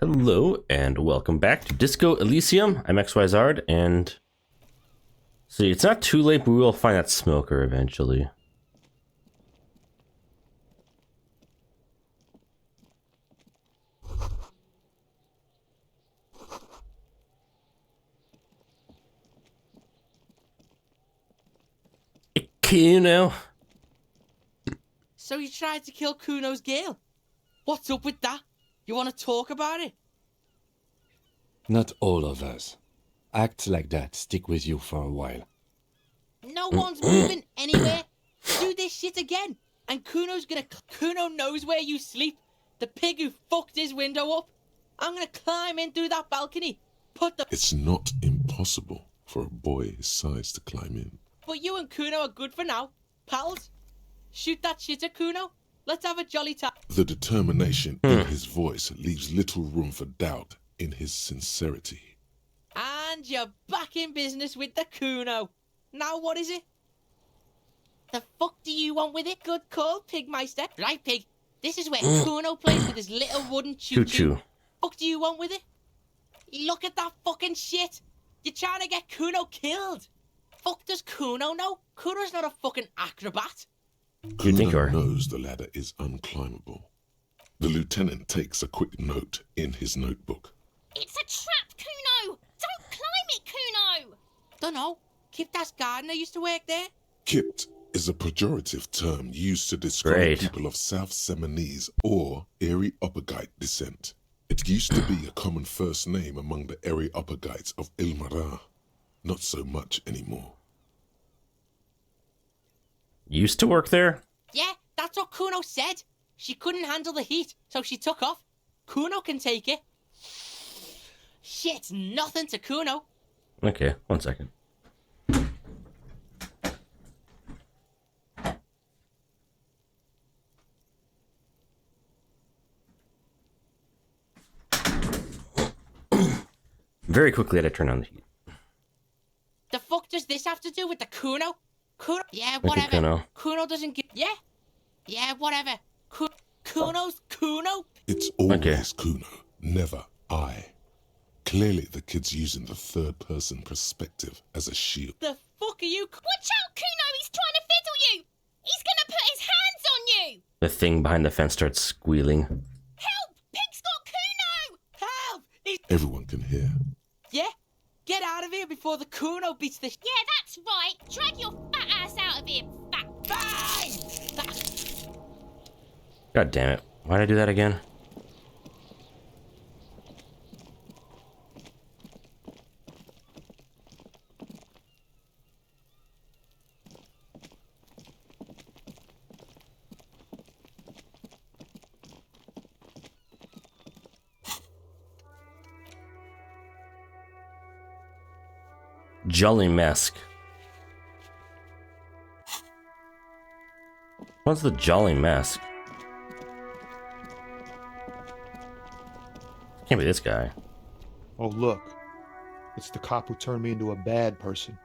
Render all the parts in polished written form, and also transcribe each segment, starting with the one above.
Hello and welcome back to Disco Elysium. I'm XYZard, and see, it's not too late, but we will find that smoker eventually. Kuno. So you tried to kill Kuno's girl? What's up with that? You want to talk about it? Not all of us. Acts like that stick with you for a while. No one's moving anywhere. Do this shit again. And Kuno knows where you sleep. The pig who fucked his window up. I'm gonna climb in through that balcony. It's not impossible for a boy his size to climb in. But you and Kuno are good for now. Pals. Shoot that shit at Kuno. Let's have a jolly time. The determination in his voice leaves little room for doubt in his sincerity. And you're back in business with the Kuno. Now what is it? The fuck do you want with it? Good call, Pigmeister. Right, Pig. This is where Kuno plays with his little wooden choo-choo. Fuck do you want with it? Look at that fucking shit. You're trying to get Kuno killed. Fuck does Kuno know? Kuno's not a fucking acrobat. Kuno knows the ladder is unclimbable. The lieutenant takes a quick note in his notebook. It's a trap, Kuno! Don't climb it, Kuno! Dunno. Kiptas gardener used to work there. Kipt is a pejorative term used to describe people of South Seminese or Areopagite descent. It used to be a common first name among the Areopagites of Ilmara. Not so much anymore. Used to work there? Yeah, that's what Kuno said. She couldn't handle the heat, so she took off. Kuno can take it. Shit's nothing to Kuno. Okay, 1 second. Very quickly, I had to turn on the heat. The fuck does this have to do with the Kuno? Kuno? Yeah, whatever. Kuno doesn't give... Yeah? Yeah, whatever. Kuno's Kuno? It's always Kuno, never I. Clearly the kid's using the third-person perspective as a shield. The fuck are you... Watch out, Kuno! He's trying to fiddle you! He's gonna put his hands on you! The thing behind the fence starts squealing. Help! Pig's got Kuno! Help! Everyone can hear. Yeah? Get out of here before the Kuno beats the... Yeah, that's right. Drag your fat ass out of here, fat... Bang! God damn it. Why did I do that again? Jolly Mask. What's the Jolly Mask? Can't be this guy. Oh, look. It's the cop who turned me into a bad person.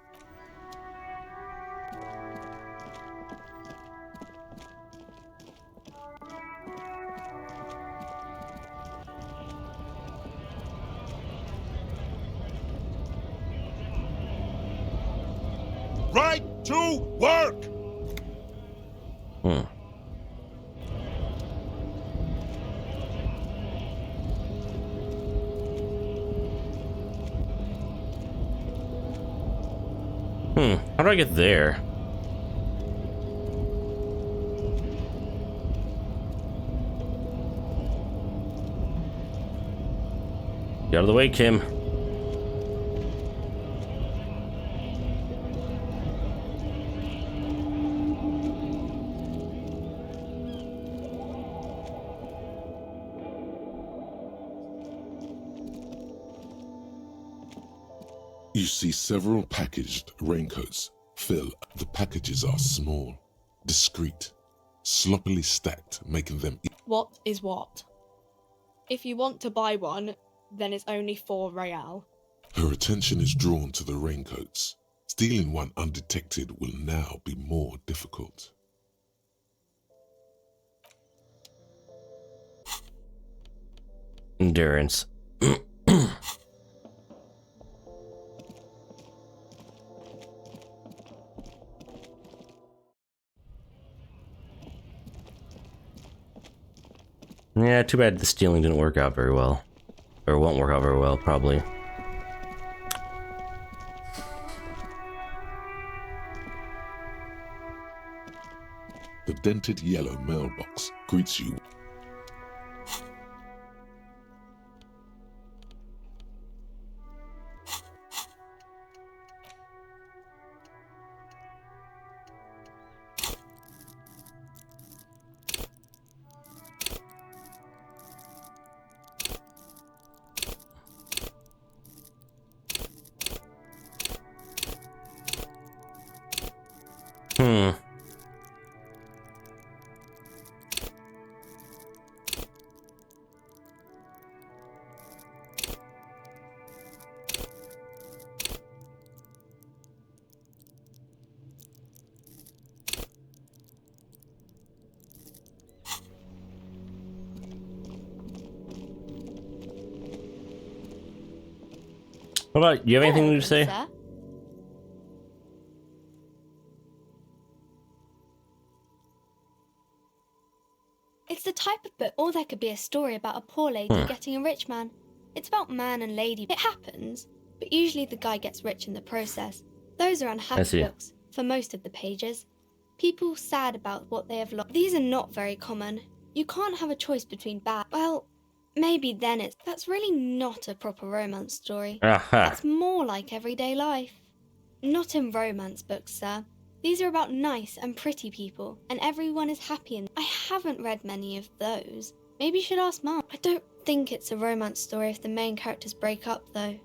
Right to work! How do I get there? Get out of the way, Kim. You see several packaged raincoats. Phil, the packages are small, discreet, sloppily stacked, making them... What is what? If you want to buy one, then it's only 4 real. Her attention is drawn to the raincoats. Stealing one undetected will now be more difficult. Endurance. Yeah, too bad the stealing didn't work out very well. Or won't work out very well, probably. The dented yellow mailbox greets you. Hmm. What about, you have anything Hello, to say? sir. It's the type of book, or there could be a story about a poor lady getting a rich man. It's about man and lady. It happens, but usually the guy gets rich in the process. Those are I unhappy see. books, for most of the pages. People sad about what they have lost. These are not very common. You can't have a choice between bad. Well, maybe then it's... That's really not a proper romance story. Aha. That's more like everyday life. Not in romance books, sir. These are about nice and pretty people, and everyone is happy in. I haven't read many of those. Maybe you should ask Mom. I don't think it's a romance story if the main characters break up, though.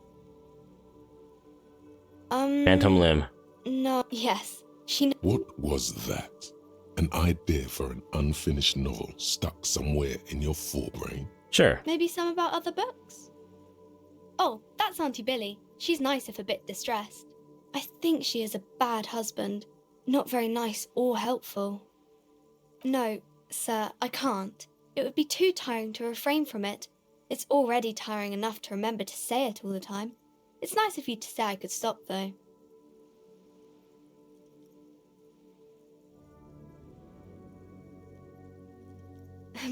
Phantom Limb. No. Yes. She... What was that? An idea for an unfinished novel stuck somewhere in your forebrain? Sure. Maybe some about other books? Oh, that's Auntie Billy. She's nice if a bit distressed. I think she is a bad husband. Not very nice or helpful. No, sir, I can't. It would be too tiring to refrain from it. It's already tiring enough to remember to say it all the time. It's nice of you to say I could stop, though.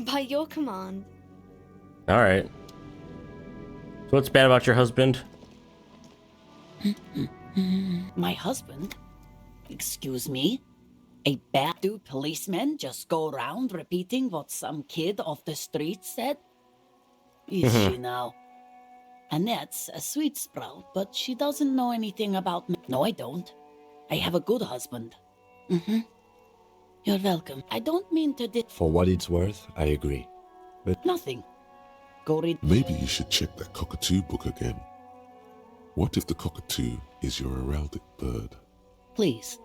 By your command. Alright. So what's bad about your husband? My husband? Excuse me? A bad do policemen just go around repeating what some kid off the street said? Is she now? Annette's a sweet sprout, but she doesn't know anything about me. No, I don't. I have a good husband. You're welcome. I don't mean to For what it's worth, I agree. But nothing. Go read. Maybe you should check that cockatoo book again. What if the cockatoo is your heraldic bird? Please.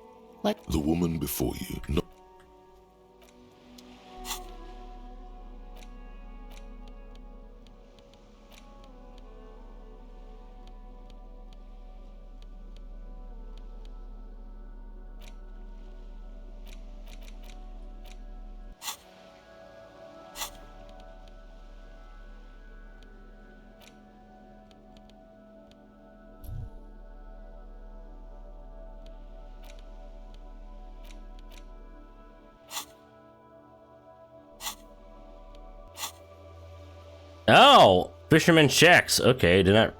The woman before you, not... Oh! Fisherman Shacks. Okay, did not...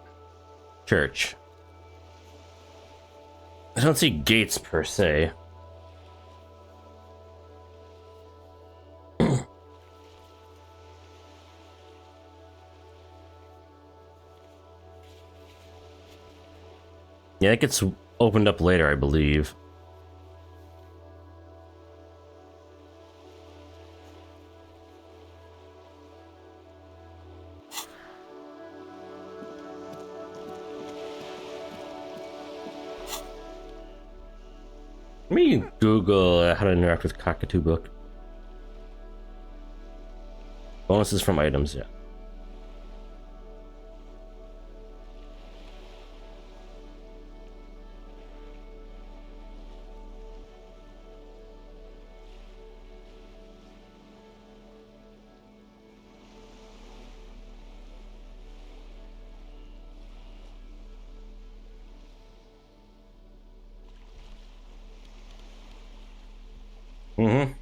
Church. I don't see gates per se. Yeah, it gets opened up later, I believe. Let me Google how to interact with Cockatoo Book. Bonuses from items, yeah. Mm-hmm.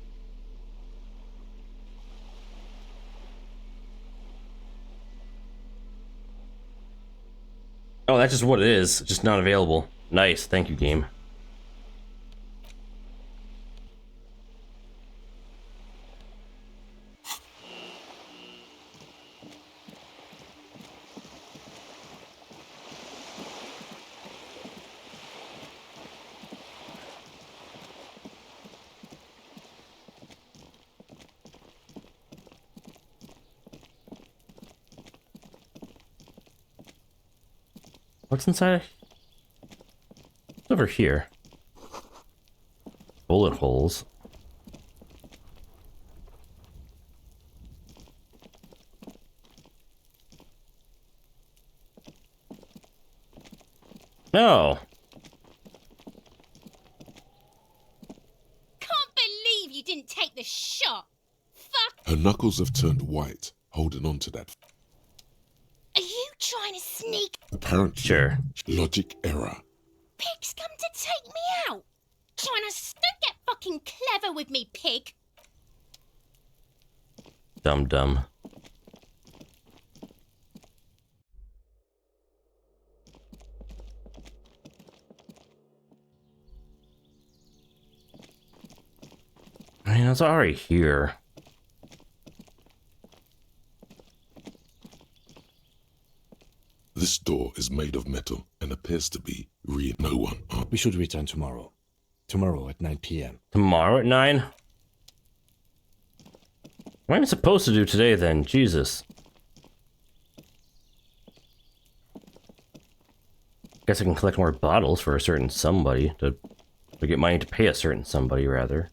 Oh, that's just what it is. Just not available. Nice. Thank you, game. What's inside? It's over here. Bullet holes. No. Can't believe you didn't take the shot. Fuck. Her knuckles have turned white, holding on to that. Are you trying to sneak? Apparently, Sure. logic error. Pig's come to take me out. Trying to don't get fucking clever with me, pig. Dumb dumb. I mean, it's already here. This door is made of metal and appears to be no one. We should return tomorrow. Tomorrow at 9 p.m. Tomorrow at 9? What am I supposed to do today then? Jesus. Guess I can collect more bottles for a certain somebody to get money to pay a certain somebody, rather.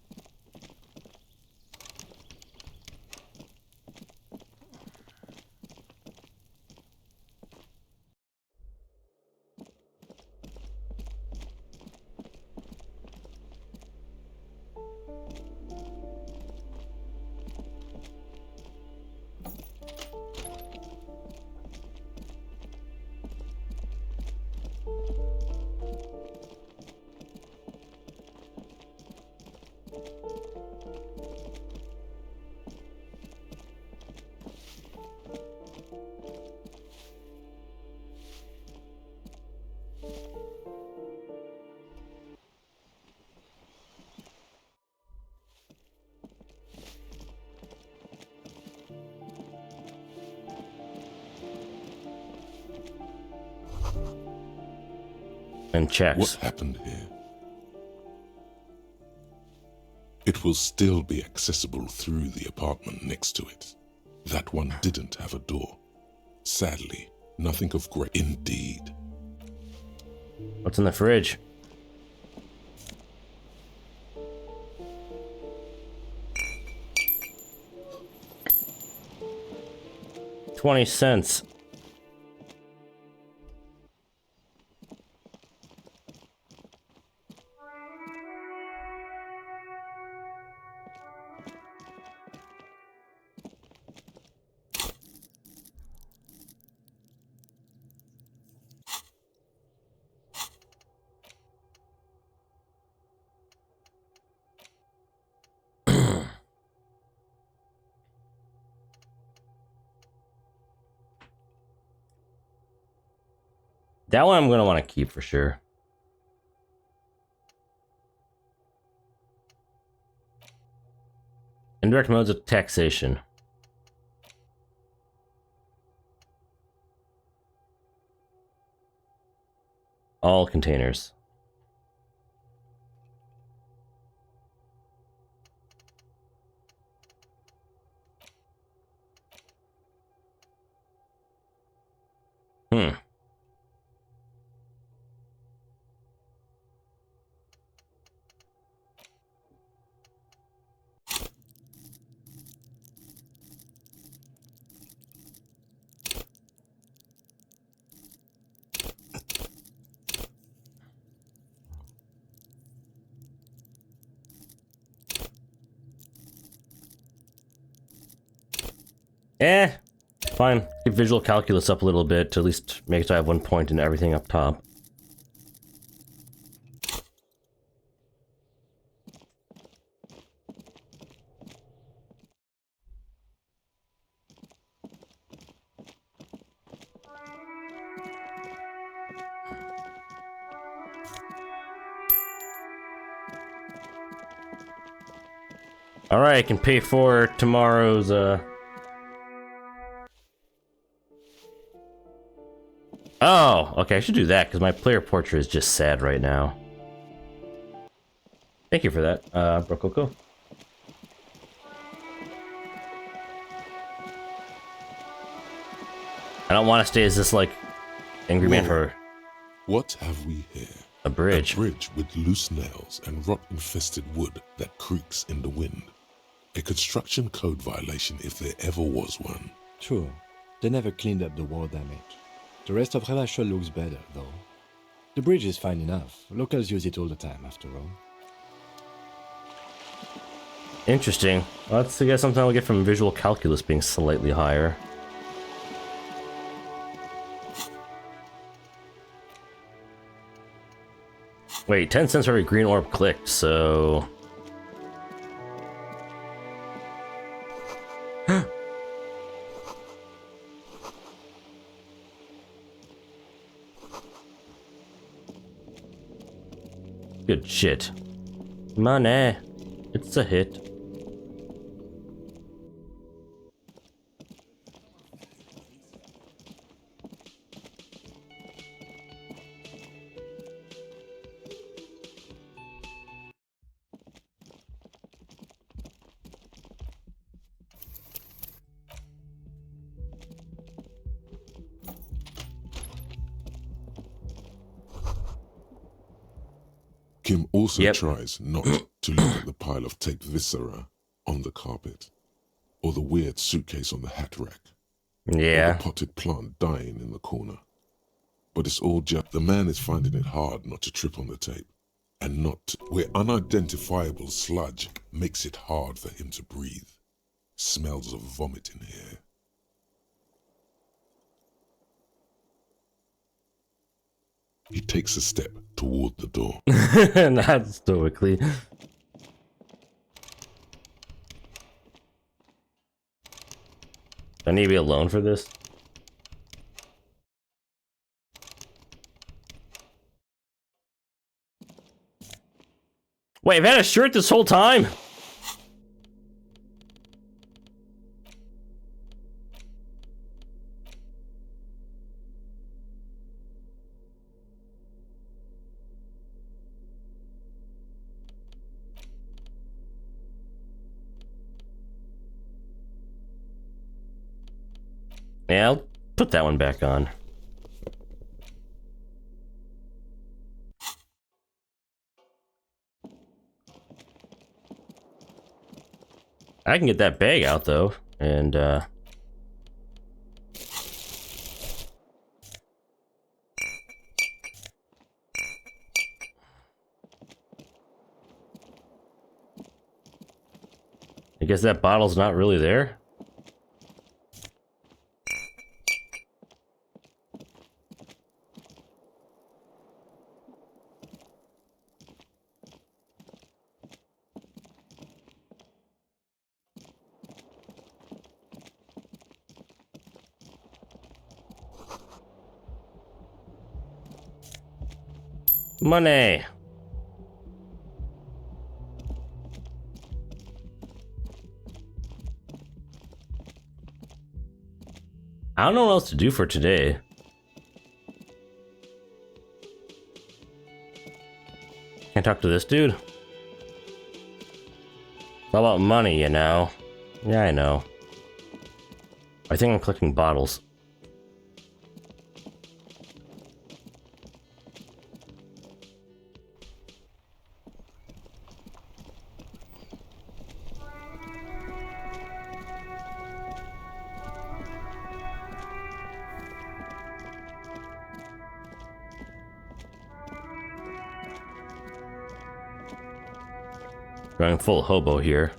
And checks. What happened here? It will still be accessible through the apartment next to it. That one didn't have a door. Sadly, nothing of great. Indeed. What's in the fridge? $0.20. That one I'm going to want to keep for sure. Indirect modes of taxation. All containers. Fine. Keep visual calculus up a little bit to at least make sure I have 1 point in everything up top. Alright, I can pay for tomorrow's, Oh, okay, I should do that, because my player portrait is just sad right now. Thank you for that, Brococo. I don't want to stay as this, like, angry man for What have we here? a bridge. A bridge with loose nails and rot-infested wood that creaks in the wind. A construction code violation if there ever was one. True. They never cleaned up the war damage. The rest of Relachel looks better, though. The bridge is fine enough. Locals use it all the time, after all. Interesting. Well, that's, I guess, something I'll get from visual calculus being slightly higher. Wait, 10 cents for every green orb clicked, so... Good shit. Money. It's a hit. Kim also Yep. tries not to look at the pile of taped viscera on the carpet, or the weird suitcase on the hat rack, or Yeah. the potted plant dying in the corner. But it's all just the man is finding it hard not to trip on the tape, and not where unidentifiable sludge makes it hard for him to breathe. Smells of vomit in here. He takes a step toward the door. Not stoically. Do I need to be alone for this? Wait, I've had a shirt this whole time? Yeah, I'll put that one back on. I can get that bag out though, and I guess that bottle's not really there. Money. I don't know what else to do for today. Can't talk to this dude? It's all about money, you know. Yeah, I know. I think I'm collecting bottles. Going full hobo here.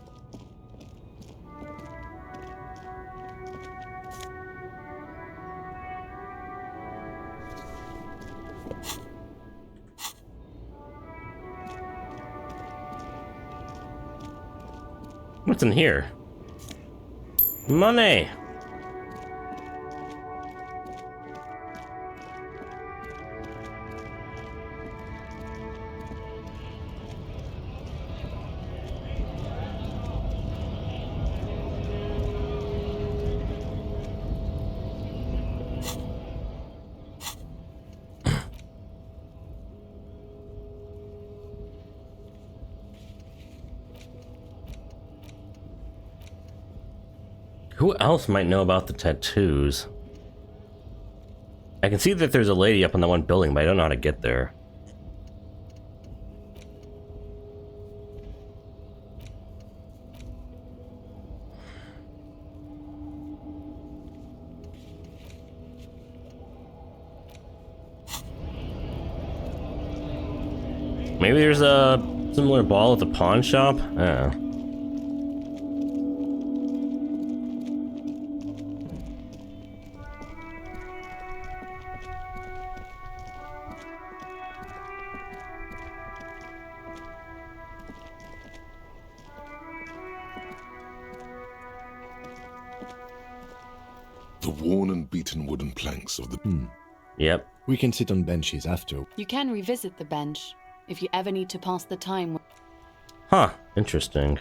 What's in here? Money! Who else might know about the tattoos? I can see that there's a lady up on the one building, but I don't know how to get there. Maybe there's a similar ball at the pawn shop? I don't know. The worn and beaten wooden planks of the... Yep. We can sit on benches after. You can revisit the bench if you ever need to pass the time. Huh. Interesting.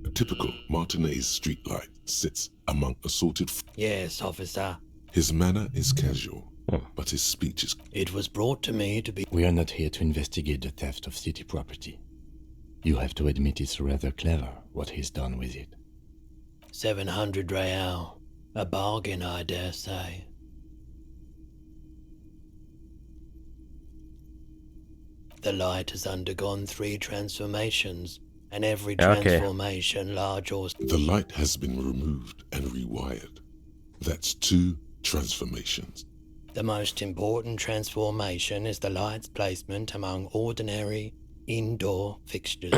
A typical Martinez streetlight sits among assorted... Yes, officer. His manner is casual, but his speech is... It was brought to me to be... We are not here to investigate the theft of city property. You have to admit it's rather clever what he's done with it. 700 real. A bargain, I dare say. The light has undergone 3 transformations, and every transformation, large or... The light has been removed and rewired. That's 2 transformations. The most important transformation is the light's placement among ordinary indoor fixtures,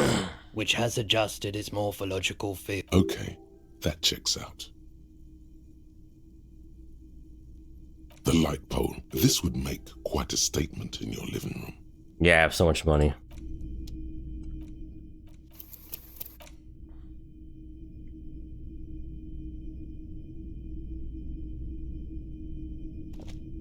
which has adjusted its morphological field. Okay, that checks out. The light pole. This would make quite a statement in your living room. Yeah, I have so much money.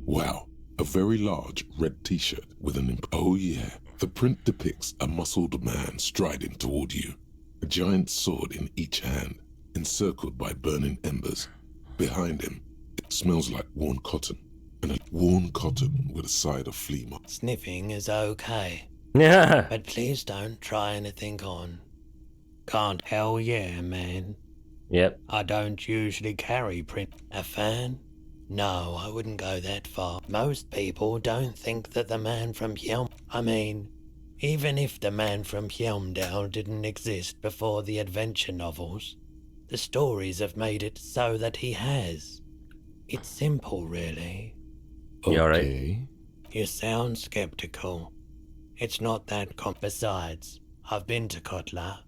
Wow, a very large red t-shirt with an oh yeah, the print depicts a muscled man striding toward you, a giant sword in each hand, encircled by burning embers. Behind him, it smells like worn cotton, and a worn cotton with a side of flea mark. Sniffing is okay, Yeah. but please don't try anything on. Can't. Hell yeah, man. Yep. I don't usually carry print. A fan? No, I wouldn't go that far. Most people don't think that the man from even if the man from Helmdale didn't exist before the adventure novels, the stories have made it so that he has. It's simple, really. You alright? Okay. You sound skeptical. It's not that Besides, I've been to Kotla,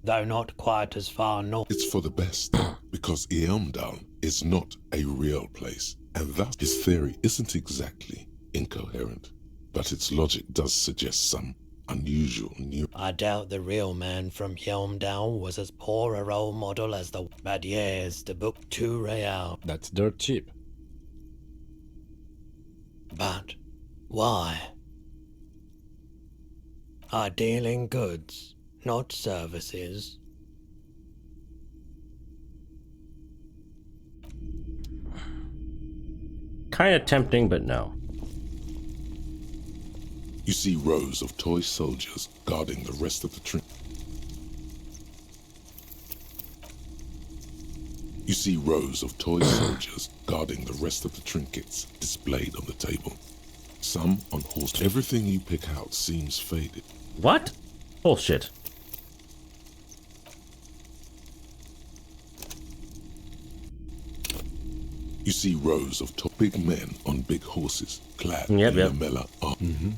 though not quite as far north. It's for the best, because Helmdale is not a real place, and thus his theory isn't exactly incoherent, but its logic does suggest some unusual new... I doubt the real man from Helmdale was as poor a role model as the... But yes, the book 2 real. That's dirt cheap. But why? I deal in goods, not services. Kind of tempting, but no. You see rows of toy soldiers guarding the rest of the You see rows of toy soldiers guarding the rest of the trinkets displayed on the table. Some on horse. Everything you pick out seems faded. What? Bullshit. You see rows of big men on big horses, clad Yep, in yep. lamella armor.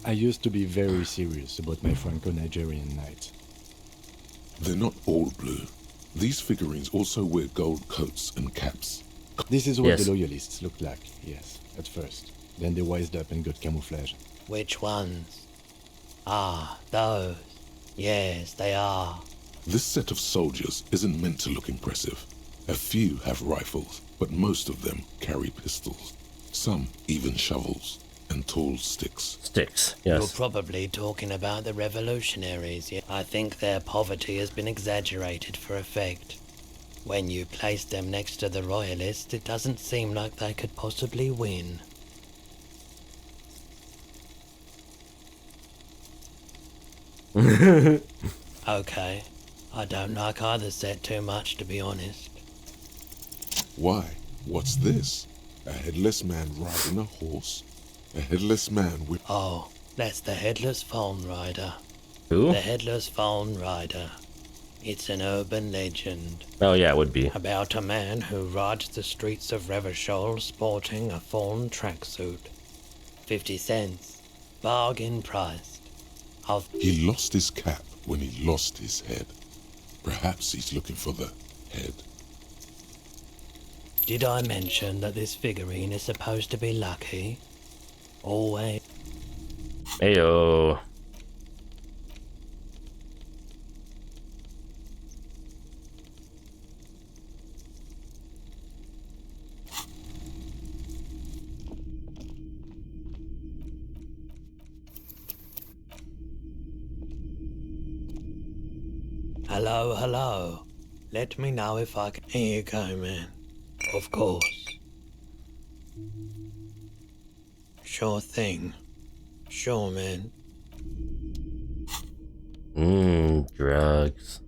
I used to be very serious about my Franco-Nigerian knights. They're not all blue. These figurines also wear gold coats and caps. This is what Yes. the loyalists looked like, yes, at first. Then they wised up and got camouflage. Which ones? Ah, those. Yes, they are. This set of soldiers isn't meant to look impressive. A few have rifles, but most of them carry pistols. Some even shovels and tall sticks. Sticks, You're yes. probably talking about the revolutionaries. Yeah? I think their poverty has been exaggerated for effect. When you place them next to the royalists, it doesn't seem like they could possibly win. Okay, I don't like either set too much, to be honest. Why? What's this? A headless man riding a horse? A headless man with... Oh, that's the Headless Phone Rider. Who? The Headless Phone Rider. It's an urban legend Oh yeah, it would be. about a man who rides the streets of Revachol sporting a fawn tracksuit. 50 cents. Bargain priced. He lost his cap when he lost his head. Perhaps he's looking for the head. Did I mention that this figurine is supposed to be lucky? Always. Ayo. Hello, hello. Let me know if I can... Here you go, man. Of course. Sure thing. Sure, man. Drugs.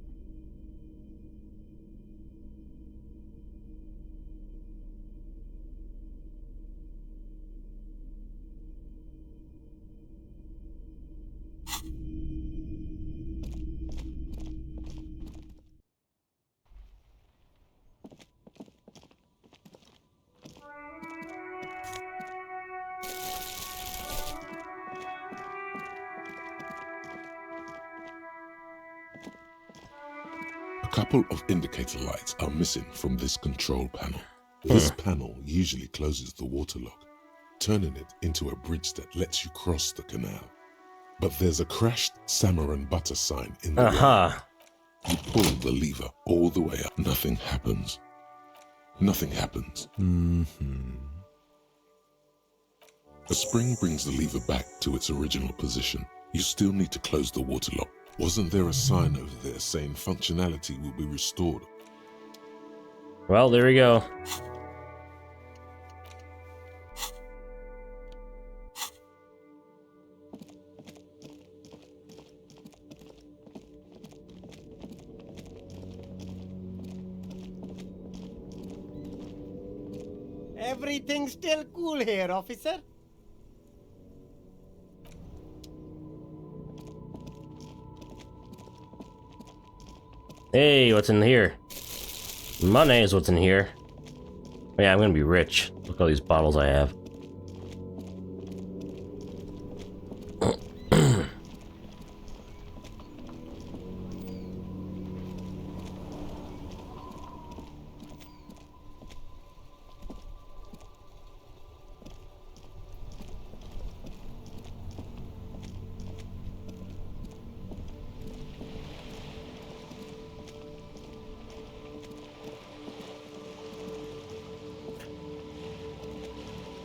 A couple of indicator lights are missing from this control panel. This panel usually closes the water lock, turning it into a bridge that lets you cross the canal. But there's a crashed salmon and butter sign in the way. You pull the lever all the way up. Nothing happens. Nothing happens. A spring brings the lever back to its original position. You still need to close the water lock. Wasn't there a sign over there saying functionality will be restored? Well, there we go. Everything's still cool here, officer. Hey, what's in here? Money is what's in here. Yeah, I'm gonna be rich. Look at all these bottles I have.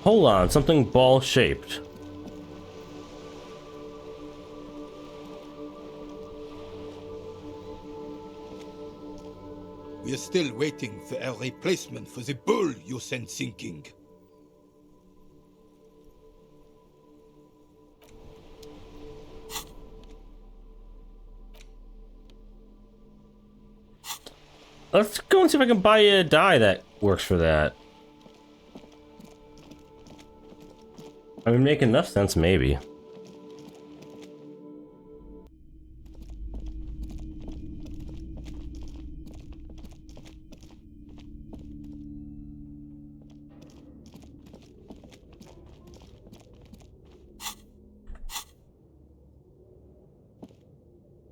Hold on, something ball-shaped. We are still waiting for a replacement for the bull you sent sinking. Let's go and see if I can buy a dye that works for that. I mean, make enough sense, maybe.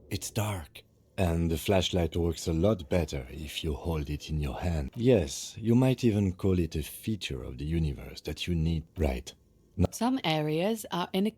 It's dark, and the flashlight works a lot better if you hold it in your hand. Yes, you might even call it a feature of the universe that you need. Right. Some areas are in.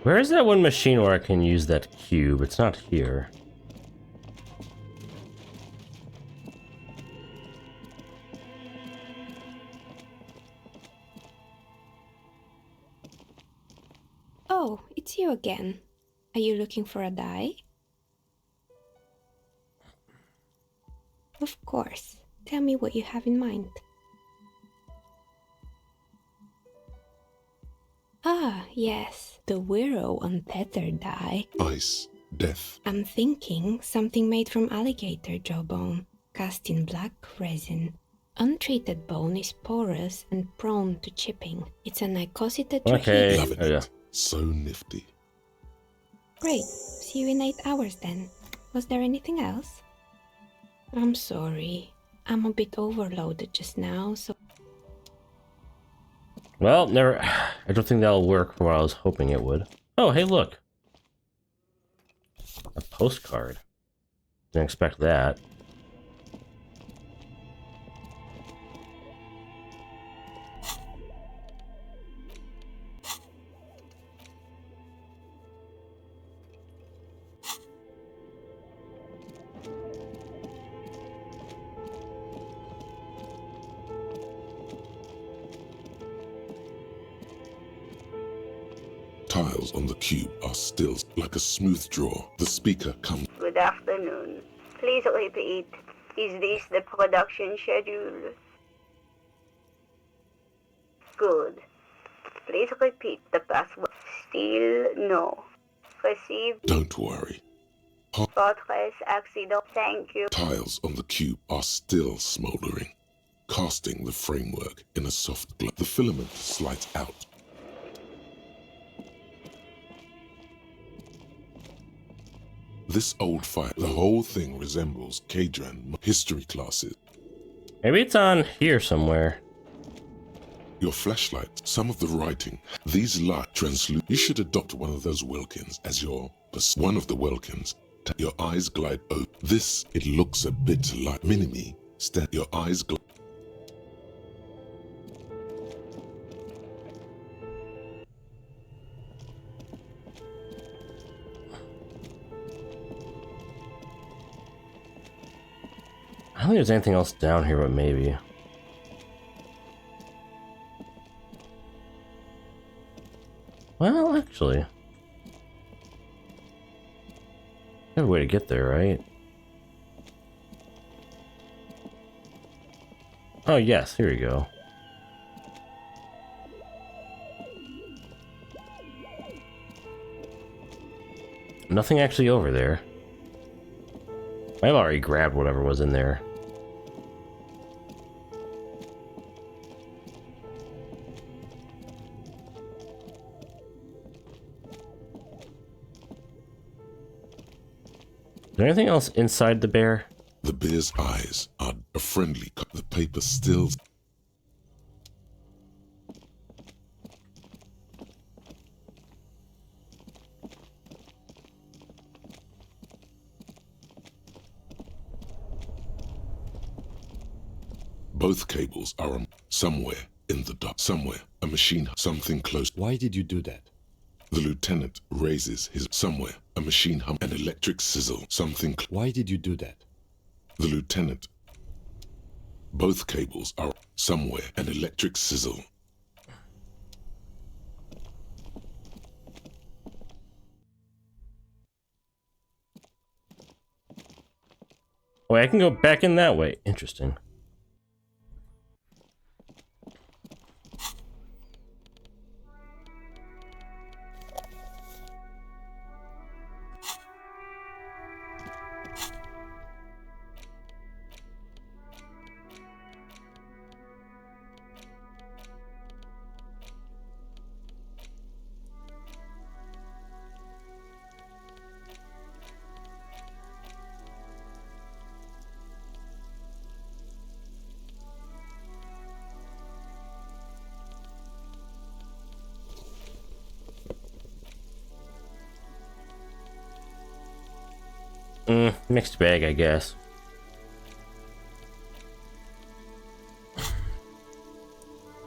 Where is that one machine where I can use that cube? It's not here. Oh, it's you again. Are you looking for a die? Of course. Tell me what you have in mind. Ah, yes, the Wirrow untethered die. Ice, death. I'm thinking something made from alligator jawbone, cast in black resin. Untreated bone is porous and prone to chipping. It's a nicosia Okay. Loving it. So nifty. Great. See you in 8 hours then. Was there anything else? I'm sorry. I'm a bit overloaded just now, so... Well, never. I don't think that'll work for what I was hoping it would. Oh, hey, look. A postcard. Didn't expect that. Tiles on the cube are still like a smooth draw. The speaker comes. Good afternoon. Please repeat. Is this the production schedule? Good. Please repeat the password. Still no. Received. Don't worry. Fortress accident. Thank you. Tiles on the cube are still smoldering, casting the framework in a soft glow. The filament slides out. This old fire, the whole thing resembles Kadran history classes. Maybe it's on here somewhere. Your flashlight, some of the writing, these light translucent. You should adopt one of those Wilkins as your, one of the Wilkins. Your eyes glide over. This, it looks a bit like Minimi. Your eyes glide. I don't think there's anything else down here, but maybe. Well, actually. There's a way to get there, right? Oh, yes, here we go. Nothing actually over there. I've already grabbed whatever was in there. Is there anything else inside the bear? The bear's eyes are a friendly. The paper still. Both cables are somewhere in the dark. Somewhere, a machine, something close. Why did you do that? The lieutenant raises his somewhere, a machine hum, an electric sizzle, something. Why did you do that? The lieutenant. Both cables are somewhere, an electric sizzle. Wait, I can go back in that way. Interesting. Mixed bag, I guess.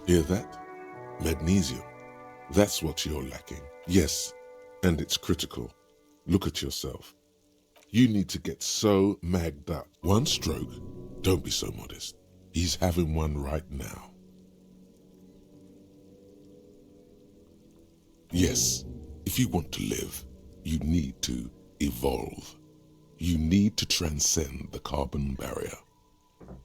Hear that? Magnesium. That's what you're lacking. Yes, And it's critical. Look at yourself. You need to get so magged up. One stroke? Don't be so modest. He's having one right now. Yes, if you want to live, you need to evolve. You need to transcend the carbon barrier.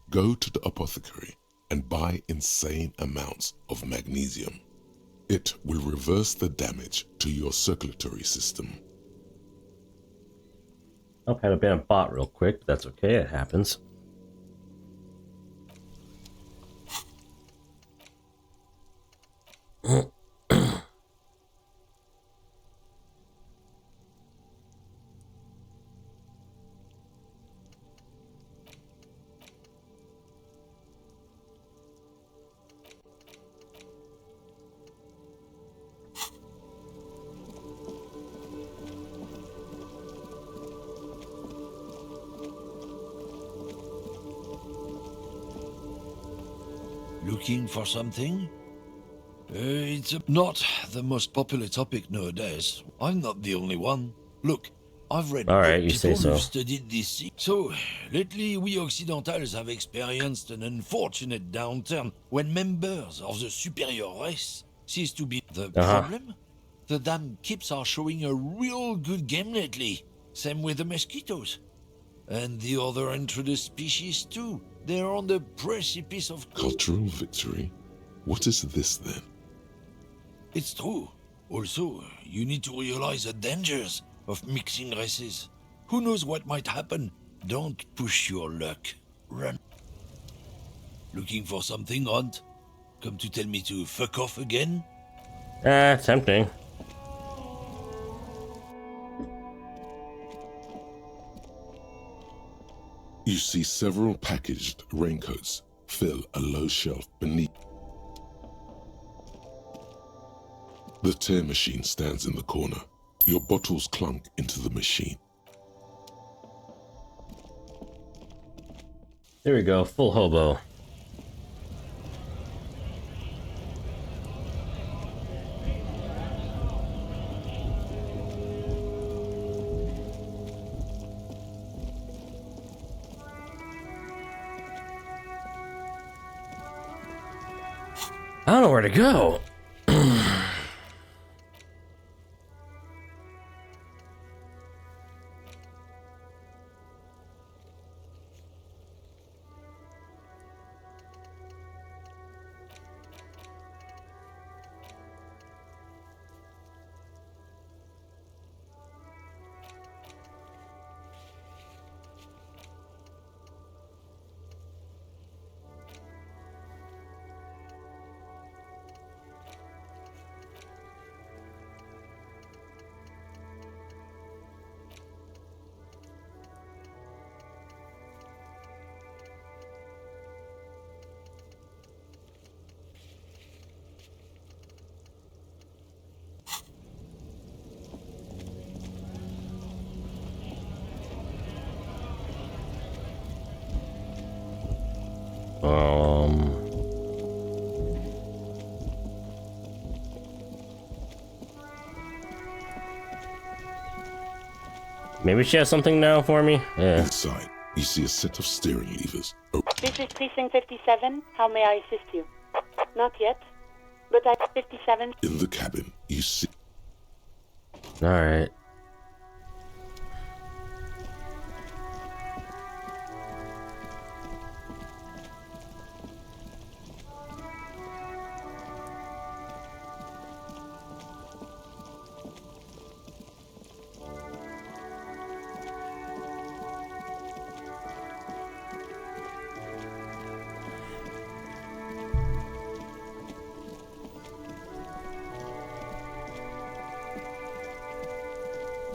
Go to the apothecary and buy insane amounts of magnesium. It will reverse the damage to your circulatory system. Oh, had a been a bot real quick. That's okay, it happens. Looking for something? It's not the most popular topic nowadays. I'm not the only one. Look, I've read Alright, you say people so. who've studied this. So, lately we Occidentals have experienced an unfortunate downturn when members of the superior race cease to be the problem. The damn kips are showing a real good game lately. Same with the mosquitoes. And the other introduced species too. They're on the precipice of Cultural victory? What is this then? It's true. Also, you need to realize the dangers of mixing races. Who knows what might happen? Don't push your luck. Run. Looking for something, Hunt? Come to tell me to fuck off again? Tempting. You see several packaged raincoats fill a low shelf beneath. The tear machine stands in the corner. Your bottles clunk into the machine. There we go, full hobo. I don't know where to go. Maybe she has something now for me? Yeah. Inside, you see a set of steering levers. This is Precinct 57. How may I assist you? Not yet, but I'm 57. In the cabin, you see... Alright.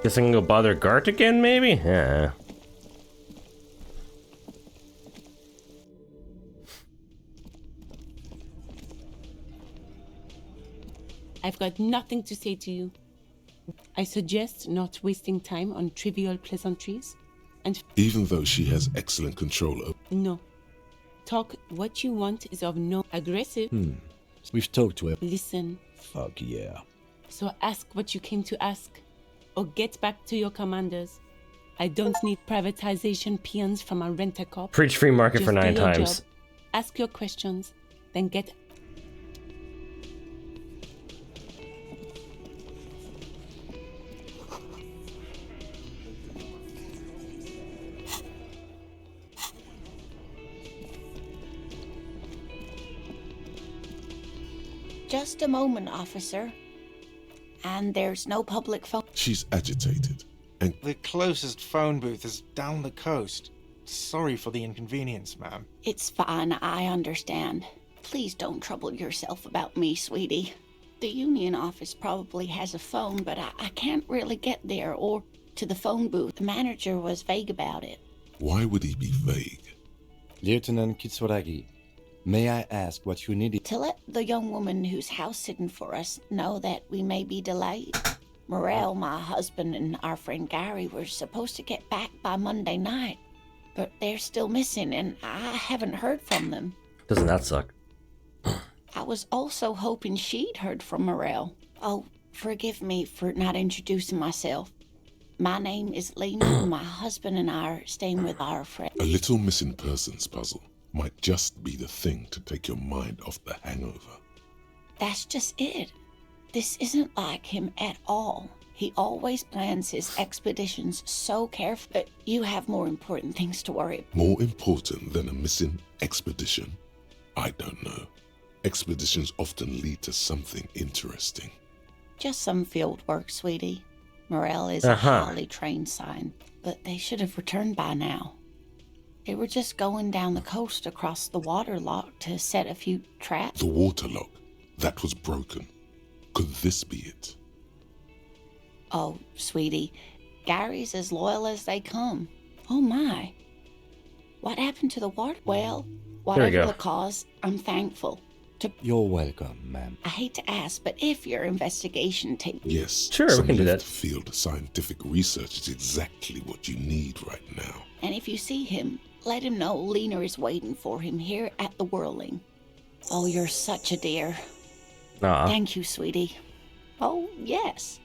Guess I can go bother Gart again, maybe? Yeah. I've got nothing to say to you. I suggest not wasting time on trivial pleasantries and... Even though she has excellent control of... No. Talk what you want is of no aggressive. We've talked to her. Listen. Fuck yeah. So ask what you came to ask. or get back to your commanders. I don't need privatization peons from a rent-a-cop. Preach free market Just for 9 do your times. job, ask your questions, then get... Just a moment, officer. And there's no public phone. She's agitated. And the closest phone booth is down the coast. Sorry for the inconvenience, ma'am. It's fine, I understand. Please don't trouble yourself about me, sweetie. The union office probably has a phone, but I can't really get there or to the phone booth. The manager was vague about it. Why would he be vague? Lieutenant Kitsuragi, may I ask what you needed? To let the young woman who's house-sitting for us know that we may be delayed. Morel, my husband, and our friend Gary were supposed to get back by Monday night, but they're still missing, and I haven't heard from them. Doesn't that suck? I was also hoping she'd heard from Morel. Oh, forgive me for not introducing myself. My name is Lena, and my husband and I are staying with our friend. A little missing persons puzzle might just be the thing to take your mind off the hangover. That's just it. This isn't like him at all. He always plans his expeditions so carefully. You have more important things to worry about. More important than a missing expedition? I don't know. Expeditions often lead to something interesting. Just some field work, sweetie. Morel is a highly trained sign, but they should have returned by now. They were just going down the coast across the water lock to set a few traps. The water lock, that was broken. Could this be it? Oh, sweetie, Gary's as loyal as they come. Oh my. What happened to the water? Well, whatever the cause, I'm thankful. You're welcome, ma'am. I hate to ask, but if your investigation takes... Yes, sure, we can do that. Field scientific research is exactly what you need right now. And if you see him, let him know Lena is waiting for him here at the Whirling. Oh, you're such a dear. Thank you, sweetie. Oh, yes.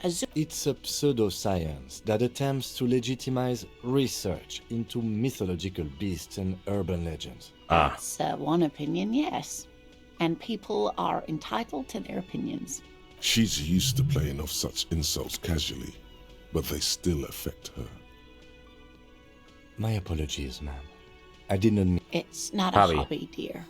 It's a pseudoscience that attempts to legitimize research into mythological beasts and urban legends. That's one opinion, yes. And people are entitled to their opinions. She's used to playing off such insults casually, but they still affect her. My apologies, ma'am. I did not mean... It's not a hobby, dear.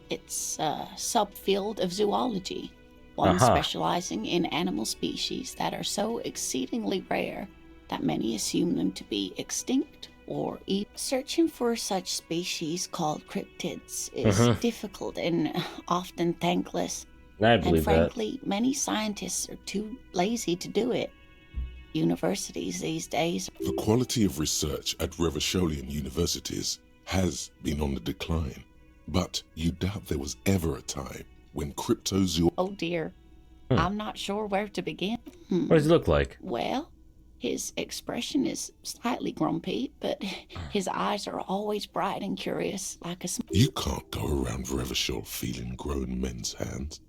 It's a subfield of zoology. One specializing in animal species that are so exceedingly rare that many assume them to be extinct or even. Searching for such species called cryptids is difficult and often thankless. I believe and frankly, many scientists are too lazy to do it. Universities these days... The quality of research at Revacholian universities has been on the decline, but you doubt there was ever a time when cryptozoology... Oh dear, I'm not sure where to begin. What does he look like? Well, his expression is slightly grumpy, but his eyes are always bright and curious, like a... You can't go around Revachol feeling grown men's hands.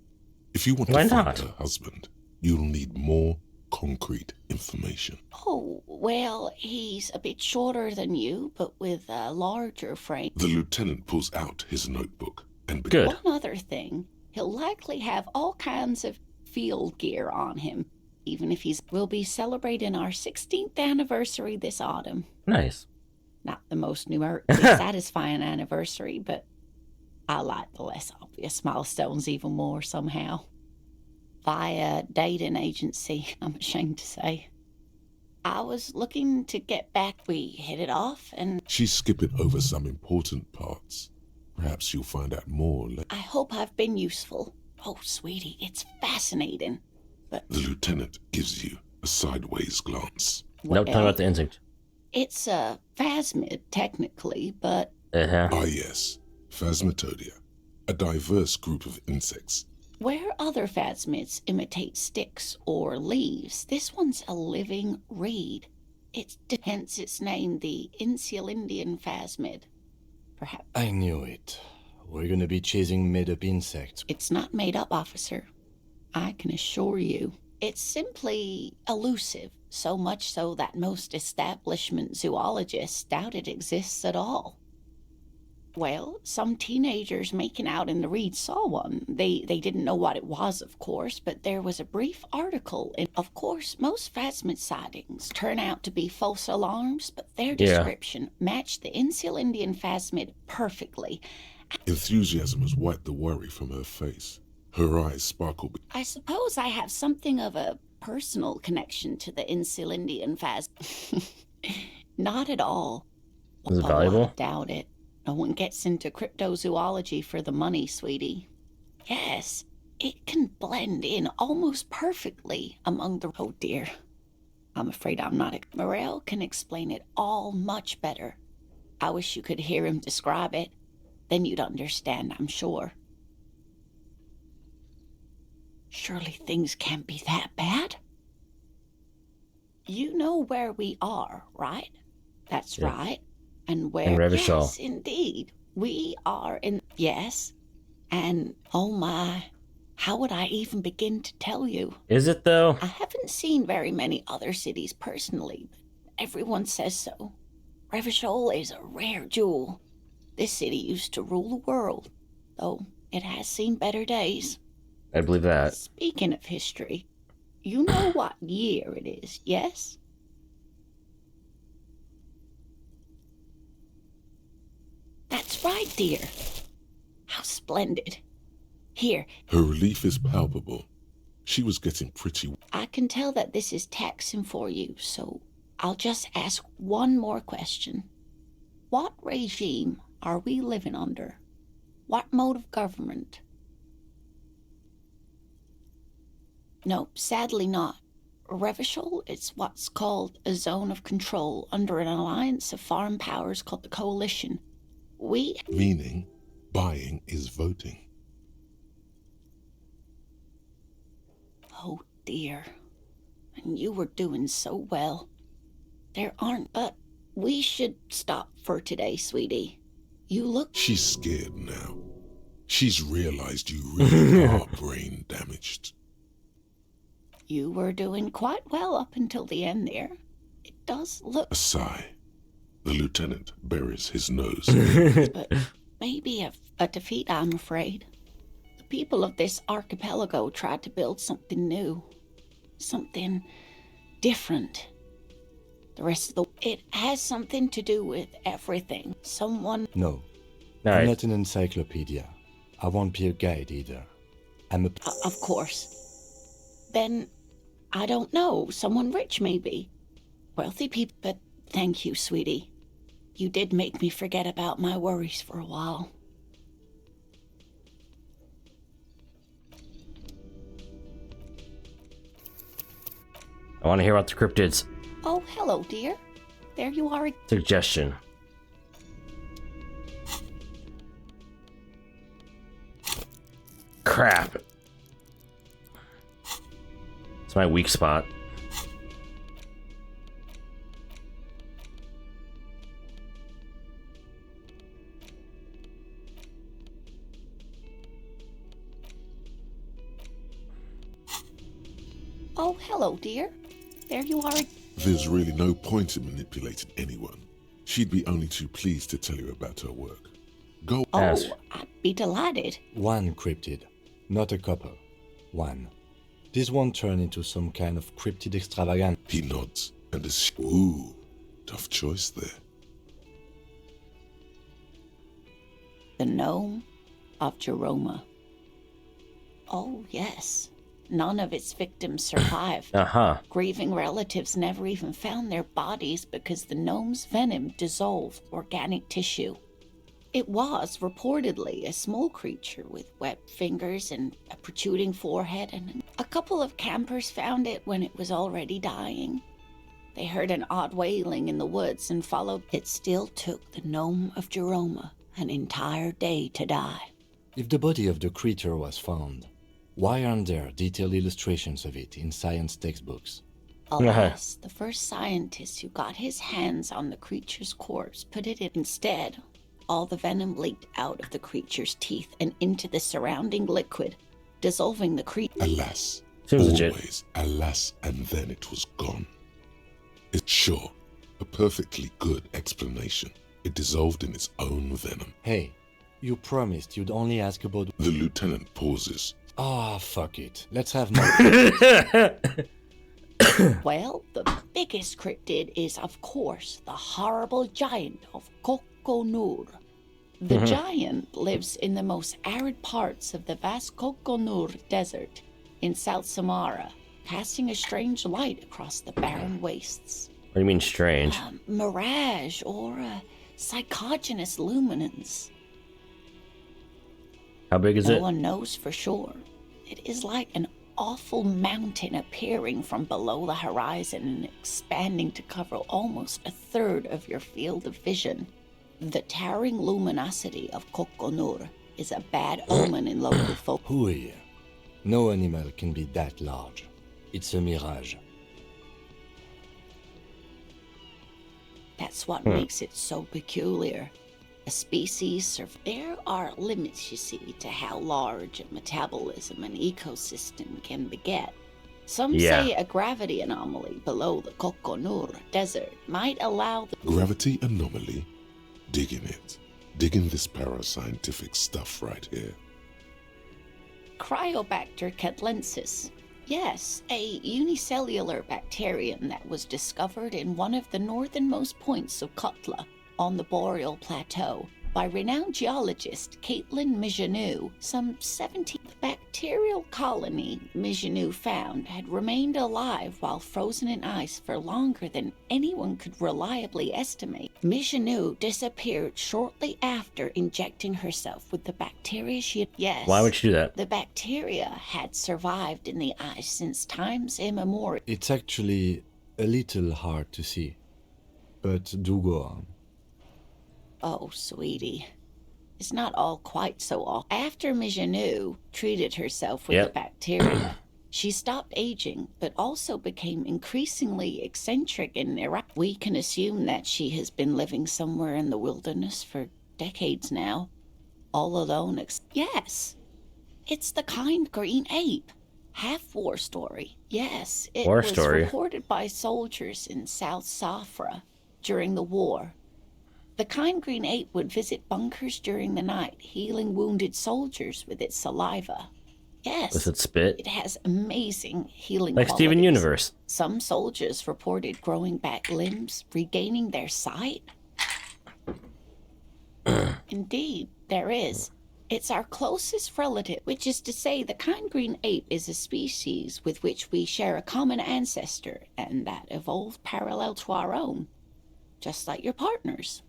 If you want to find her husband, you'll need more concrete information. Oh, well, he's a bit shorter than you, but with a larger frame. The lieutenant pulls out his notebook and One other thing, he'll likely have all kinds of field gear on him, even if we'll be celebrating our 16th anniversary this autumn. Nice. Not the most numerically satisfying anniversary, but I like the less obvious milestones even more somehow. Via dating agency, I'm ashamed to say. I was looking to get back. We hit it off and... She's skipping over some important parts. Perhaps you'll find out more later. I hope I've been useful. Oh, sweetie, it's fascinating. But the lieutenant gives you a sideways glance. No, talking about the insect. It's a phasmid, technically, but... Ah, yes. Phasmatodia. A diverse group of insects. Where other phasmids imitate sticks or leaves, this one's a living reed. Hence its name, the Insulindian phasmid. Perhaps. I knew it. We're gonna be chasing made-up insects. It's not made up, officer. I can assure you. It's simply elusive, so much so that most establishment zoologists doubt it exists at all. Well, some teenagers making out in the reed saw one. They didn't know what it was, of course, but there was a brief article. And of course, most phasmid sightings turn out to be false alarms, but their description matched the Insil Indian phasmid perfectly. Enthusiasm has wiped the worry from her face. Her eyes sparkle. I suppose I have something of a personal connection to the Insil Indian phasmid. Not at all. Is it valuable? I doubt it. No one gets into cryptozoology for the money, sweetie. Yes, it can blend in almost perfectly among the... Oh dear, I'm afraid I'm not... Morel can explain it all much better. I wish you could hear him describe it. Then you'd understand, I'm sure. Surely things can't be that bad? You know where we are, right? That's right. And where... In Revachol. Yes, indeed. We are in... Yes. And, oh my, how would I even begin to tell you? Is it, though? I haven't seen very many other cities personally, but everyone says so. Revachol is a rare jewel. This city used to rule the world, though it has seen better days. I believe that. Speaking of history, you know what year it is, yes? That's right, dear. How splendid. Here. Her relief is palpable. She was getting pretty... I can tell that this is taxing for you, so I'll just ask one more question. What regime are we living under? What mode of government? No, sadly not. Revachol is what's called a zone of control under an alliance of foreign powers called the Coalition. Meaning, buying is voting. Oh dear. And you were doing so well. There aren't, but we should stop for today, sweetie. You look... She's scared now. She's realized you really are brain damaged. You were doing quite well up until the end there. It does look... A sigh. The lieutenant buries his nose. But maybe a defeat, I'm afraid. The people of this archipelago tried to build something new. Something different. The rest of the... It has something to do with everything. Someone... No. Right. I'm not an encyclopedia. I won't be a guide either. I'm a... Of course. Then, I don't know. Someone rich, maybe. Wealthy people. But thank you, sweetie. You did make me forget about my worries for a while. I want to hear about the cryptids. Oh, hello, dear. There you are. Suggestion. Crap. It's my weak spot. Oh, hello, dear. There you are. There's really no point in manipulating anyone. She'd be only too pleased to tell you about her work. Go. Oh, I'd be delighted. One cryptid, not a couple. One. This won't turn into some kind of cryptid extravaganza. He nods and is... Ooh, tough choice there. The gnome of Jeroma. Oh, yes. None of its victims survived. Grieving relatives never even found their bodies because the gnome's venom dissolved organic tissue. It was reportedly a small creature with webbed fingers and a protruding forehead, and a couple of campers found it when it was already dying. They heard an odd wailing in the woods and followed. It still took the gnome of Jeroma an entire day to die. If the body of the creature was found, why aren't there detailed illustrations of it in science textbooks? Alas, the first scientist who got his hands on the creature's corpse put it in. Instead, all the venom leaked out of the creature's teeth and into the surrounding liquid, dissolving the creature. Alas, Seems Always, legit. alas, and then it was gone. It's sure, a perfectly good explanation. It dissolved in its own venom. Hey, you promised you'd only ask about... The lieutenant pauses. Ah, fuck it. Let's have more. Well, the biggest cryptid is, of course, the horrible giant of Kokonur. The giant lives in the most arid parts of the vast Kokonur Desert in South Samara, casting a strange light across the barren wastes. What do you mean strange? Mirage or psychogenous luminance. How big is it? No one knows for sure. It is like an awful mountain appearing from below the horizon and expanding to cover almost a third of your field of vision. The towering luminosity of Kokonur is a bad omen in local folk. Hui. No animal can be that large. It's a mirage. That's what makes it so peculiar. A species, there are limits, you see, to how large a metabolism an ecosystem can beget. Some say a gravity anomaly below the Kokonur Desert might allow the... Gravity anomaly? Digging it. Digging this parascientific stuff right here. Cryobacter catlensis. Yes, a unicellular bacterium that was discovered in one of the northernmost points of Kotla on the Boreal Plateau by renowned geologist Caitlin Mijanou. Some 17th bacterial colony Mijanou found had remained alive while frozen in ice for longer than anyone could reliably estimate. Mijanou disappeared shortly after injecting herself with the bacteria she had... Yes. Why would she do that? The bacteria had survived in the ice since times immemorial. It's actually a little hard to see. But do go on. Oh, sweetie. It's not all quite so awful. After Mijanou treated herself with the bacteria, she stopped aging, but also became increasingly eccentric and erratic. We can assume that she has been living somewhere in the wilderness for decades now, all alone. Yes, it's the kind green ape. Half-war story. Yes, it was reported by soldiers in South Safra during the war. The kind green ape would visit bunkers during the night, healing wounded soldiers with its saliva. Yes. Does it spit? It has amazing healing like qualities. Steven Universe. Some soldiers reported growing back limbs, regaining their sight. Indeed, there is. It's our closest relative, which is to say the kind green ape is a species with which we share a common ancestor, and that evolved parallel to our own, just like your partners.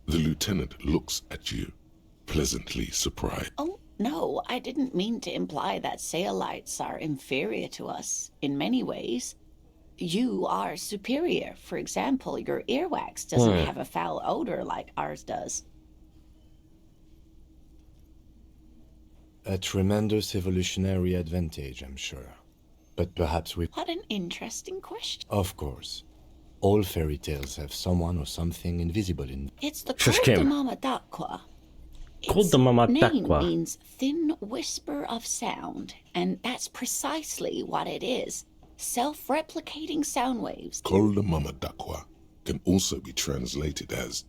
The lieutenant looks at you, pleasantly surprised. Oh, no, I didn't mean to imply that Saolites are inferior to us in many ways. You are superior. For example, your earwax doesn't have a foul odor like ours does. A tremendous evolutionary advantage, I'm sure. But perhaps we... What an interesting question. Of course. All fairy tales have someone or something invisible in... It's the Col de Mamadaqua. Its name means thin whisper of sound, and that's precisely what it is. Self-replicating sound waves. Col de Mamadaqua can also be translated as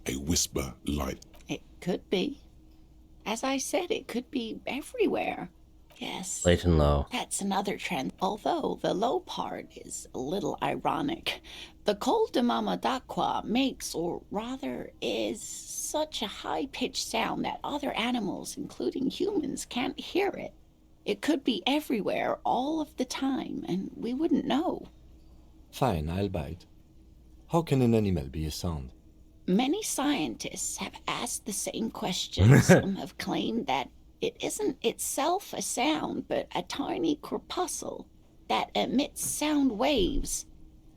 a whisper light. It could be. As I said, it could be everywhere. Yes. Late and low. That's another trend, although the low part is a little ironic. The Col de Mamadaqua makes, or rather is, such a high-pitched sound that other animals, including humans, can't hear it. It could be everywhere all of the time, and we wouldn't know. Fine, I'll bite. How can an animal be a sound? Many scientists have asked the same question. Some have claimed that it isn't itself a sound, but a tiny corpuscle that emits sound waves.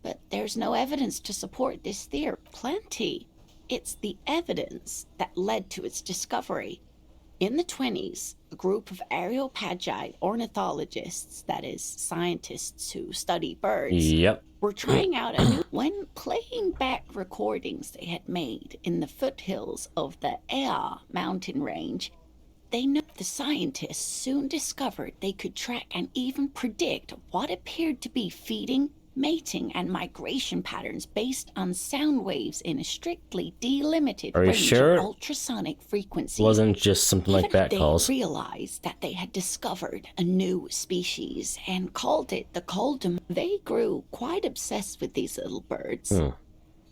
But there's no evidence to support this theory. Plenty. It's the evidence that led to its discovery. In the 1920s, a group of Areopagite ornithologists, that is, scientists who study birds, were trying out a new... When playing back recordings they had made in the foothills of the Ea mountain range, they know the scientists soon discovered they could track and even predict what appeared to be feeding, mating, and migration patterns based on sound waves in a strictly delimited Are you range sure of ultrasonic frequencies. wasn't just something like bat they calls? realized that they had discovered a new species and called it the Coldom. They grew quite obsessed with these little birds.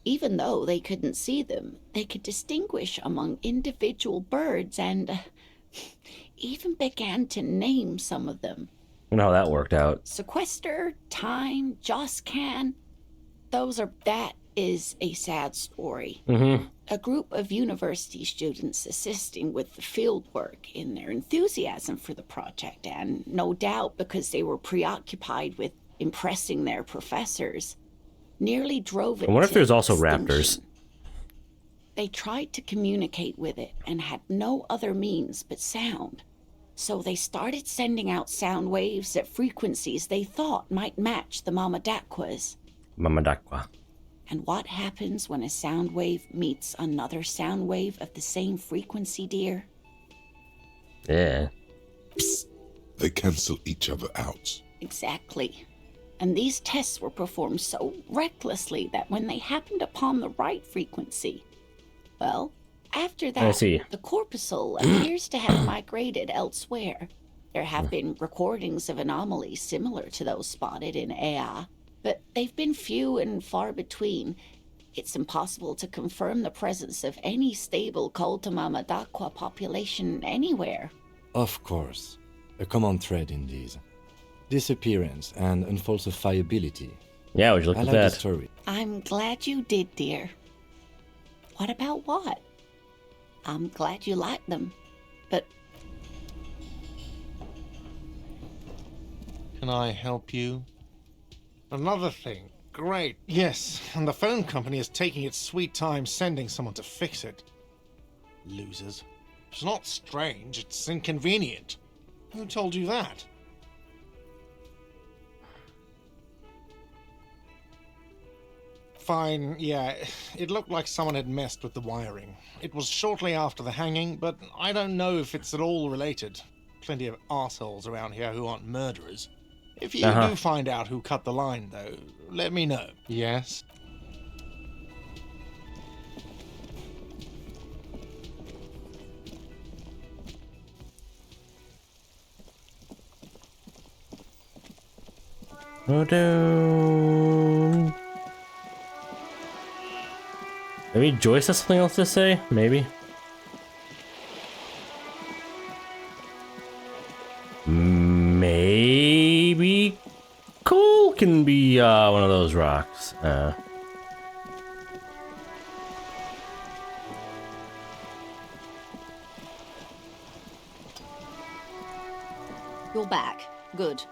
Even though they couldn't see them, they could distinguish among individual birds and even began to name some of them. I know how that worked out. Sequester, Time, Joscan. That is a sad story. A group of university students assisting with the field work in their enthusiasm for the project, and no doubt because they were preoccupied with impressing their professors, nearly drove it I wonder if to there's also extinction. raptors. They tried to communicate with it and had no other means but sound. So they started sending out sound waves at frequencies they thought might match the Mamadakwas. Mamadakwa. And what happens when a sound wave meets another sound wave of the same frequency, dear? Yeah. Psst. They cancel each other out. Exactly. And these tests were performed so recklessly that when they happened upon the right frequency, well, after that, I see. the corpuscle appears to have migrated elsewhere. There have been recordings of anomalies similar to those spotted in Ea, but they've been few and far between. It's impossible to confirm the presence of any stable Koltamamadakwa population anywhere. Of course. A common thread in these. Disappearance and unfalsifiability. Yeah, would you look I at like the that? story. I'm glad you did, dear. What about what? I'm glad you like them, but... Can I help you? Another thing. Great. Yes, and the phone company is taking its sweet time sending someone to fix it. Losers. It's not strange, it's inconvenient. Who told you that? Fine, yeah, it looked like someone had messed with the wiring. It was shortly after the hanging, but I don't know if it's at all related. Plenty of assholes around here who aren't murderers. If you do find out who cut the line, though, let me know. Yes? Go down. Maybe Joyce has something else to say? Maybe. Maybe coal can be one of those rocks. You're back. Good.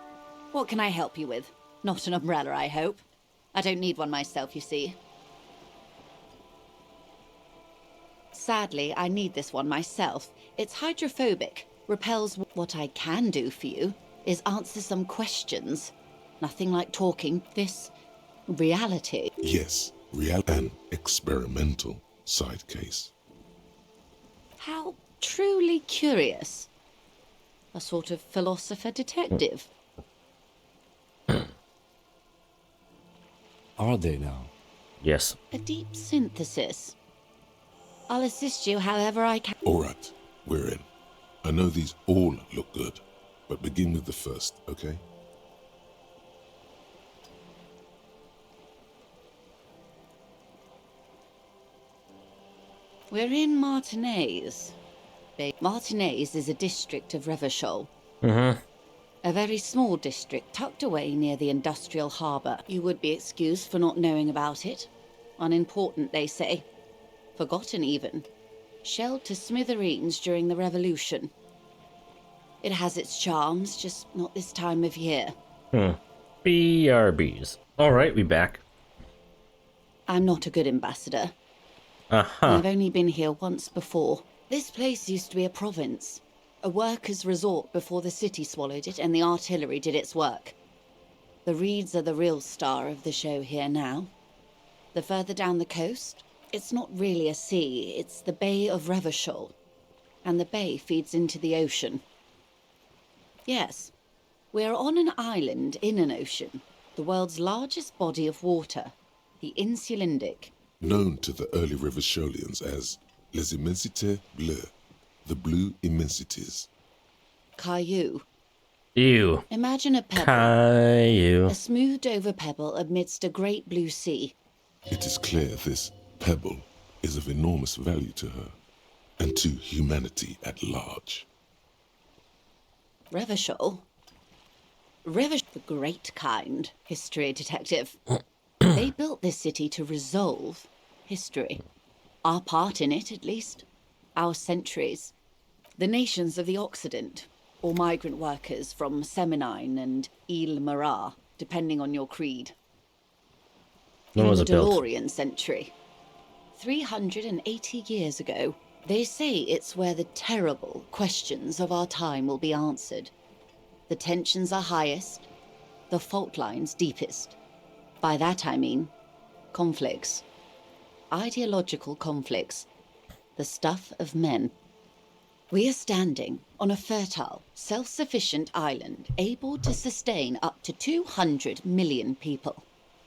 What can I help you with? Not an umbrella, I hope. I don't need one myself, you see. Sadly, I need this one myself. It's hydrophobic, repels. What I can do for you is answer some questions. Nothing like talking. This reality. Yes, real and experimental side case. How truly curious. A sort of philosopher detective. Are they now? Yes. A deep synthesis. I'll assist you however I can. All right, we're in. I know these all look good, but begin with the first, okay? We're in Martinez. Martinez is a district of Revachol. A very small district tucked away near the industrial harbour. You would be excused for not knowing about it. Unimportant, they say. Forgotten even. Shelled to smithereens during the Revolution. It has its charms, just not this time of year. BRBs. Alright, we back. I'm not a good ambassador. I've only been here once before. This place used to be a province. A workers' resort before the city swallowed it and the artillery did its work. The reeds are the real star of the show here now. The further down the coast, it's not really a sea, it's the Bay of Revachol. and the bay feeds into the ocean. Yes, we're on an island in an ocean, the world's largest body of water, the Insulindic. Known to the early Revacholians as Les Immensités Bleues, the Blue Immensities. Caillou. Ew. Imagine a pebble. Caillou. A smoothed over pebble amidst a great blue sea. It is clear this pebble is of enormous value to her, and to humanity at large. Revachol? Revachol, the great kind, history detective. They built this city to resolve history. Our part in it, at least. Our centuries. The nations of the Occident, or migrant workers from Seminine and Ile Marat, depending on your creed. When was In it the built? DeLorean century. 380 years ago. They say it's where the terrible questions of our time will be answered. The tensions are highest, the fault lines deepest. By that I mean conflicts. Ideological conflicts. The stuff of men. We are standing on a fertile, self-sufficient island able to sustain up to 200 million people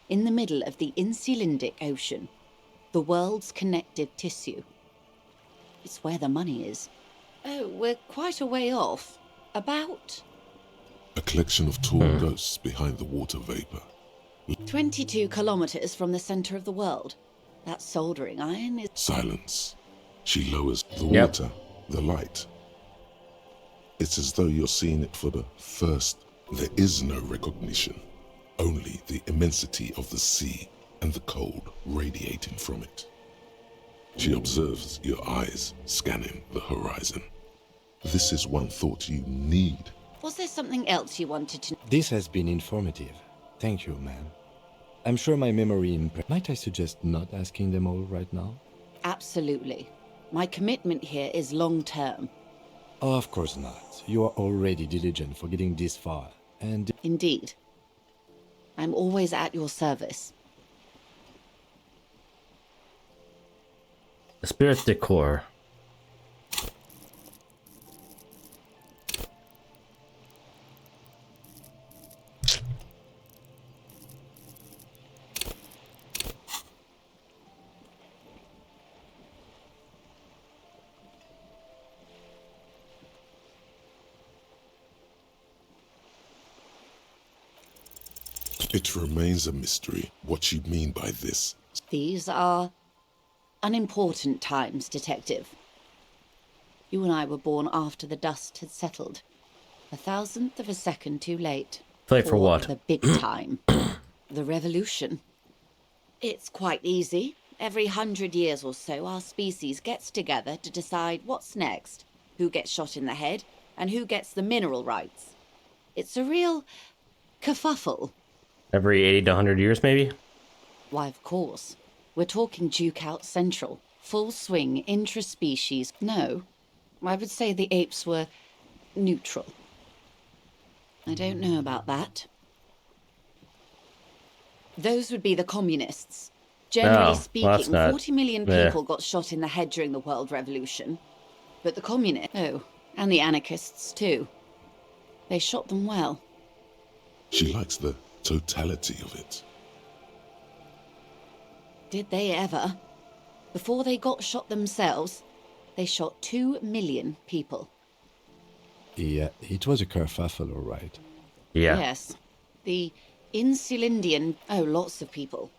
in the middle of the Insulindic Ocean, the world's connective tissue. It's where the money is. Oh, we're quite a way off. About A collection of tall ghosts behind the water vapor. 22 kilometers from the center of the world. That soldering iron is... Silence. She lowers the Yep. water, the light. It's as though you're seeing it for the first. There is no recognition, only the immensity of the sea and the cold radiating from it. She observes your eyes scanning the horizon. This is one thought you need. Was there something else you wanted to... This has been informative. Thank you, ma'am. I'm sure my memory Might I suggest not asking them all right now? Absolutely. My commitment here is long-term. Oh, of course not. You are already diligent for getting this far, and... Indeed. I'm always at your service. Spirit decor. It remains a mystery what you mean by this. These are unimportant times, Detective. You and I were born after the dust had settled. 1,000th of a second too late. Fight for what? The big time. The revolution. It's quite easy. Every 100 years or so, our species gets together to decide what's next, who gets shot in the head, and who gets the mineral rights. It's a real kerfuffle. Every 80 to 100 years, maybe? Why, of course. We're talking Duke out Central. Full swing, intra-species. No, I would say the apes were neutral. I don't know about that. Those would be the communists. Generally speaking, 40 million people got shot in the head during the World Revolution. But the communists, and the anarchists too. They shot them well. She likes the totality of it. Did they ever? Before they got shot themselves, they shot 2 million people. Yeah, it was a kerfuffle, all right. Yeah. Yes. The Insulindian... Oh, lots of people.